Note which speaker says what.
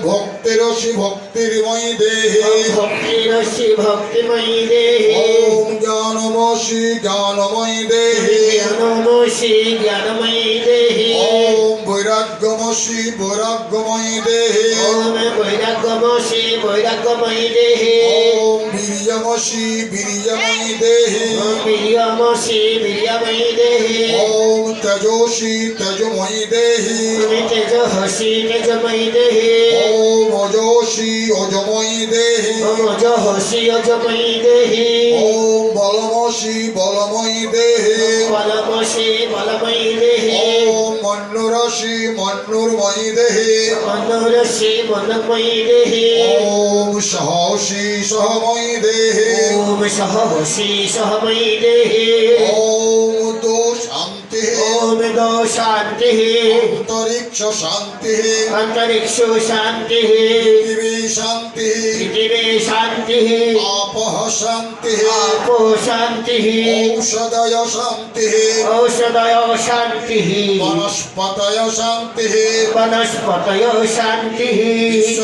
Speaker 1: ভক্তিরসি ভক্তির্ময়ী দেহে
Speaker 2: ভক্তিরসি ভক্তিময়ী দেহে
Speaker 1: ওম জ্ঞানমসি জ্ঞানময়ী দেহে
Speaker 2: জ্ঞানমসি জ্ঞানময়ী দেহে
Speaker 1: ওম বৈরাগ্যমসি বৈরাগ্যময়ী দেহে
Speaker 2: ওম বৈরাগ্যমসি বৈরাগ্যময়ী দেহে
Speaker 1: ওম বীর্যমসি বীর্যময়ী দেহে
Speaker 2: ওম বীর্যমসি বীর্যময়ী দেহে
Speaker 1: ওম তেজসি তেজময়ী দেহে
Speaker 2: তুমি তেজহসি তেজময়ী দেহে
Speaker 1: ওম অজসি অজময়ী দেহে
Speaker 2: ওম অজহসি অজময়ী দেহে
Speaker 1: ওম বলমসি বলময়ী দেহে
Speaker 2: বলমসি বলময়ী দেহে
Speaker 1: ওম মন্নুরসি মন্নুরময়ী দেহে
Speaker 2: মনোরসি মনোময়ী দেহে
Speaker 1: ওম সহসি সহময়ী দেহে
Speaker 2: ওম সহসি সহময়ী দেহে
Speaker 1: ওম দো শান্তি
Speaker 2: ওম দো শান্তি
Speaker 1: অন্তরিক্ষ শান্তি
Speaker 2: অন্তরিক্ষ শান্তি
Speaker 1: পৃথিবী শান্তি
Speaker 2: পৃথিবী শান্তি
Speaker 1: আপঃ শান্তি
Speaker 2: আপো শান্তি
Speaker 1: ঔষধয় শান্তি
Speaker 2: ঔষধয় শান্তি
Speaker 1: বনস্পতয় শান্তি
Speaker 2: বনস্পতয় শান্তি
Speaker 1: বিশ্ব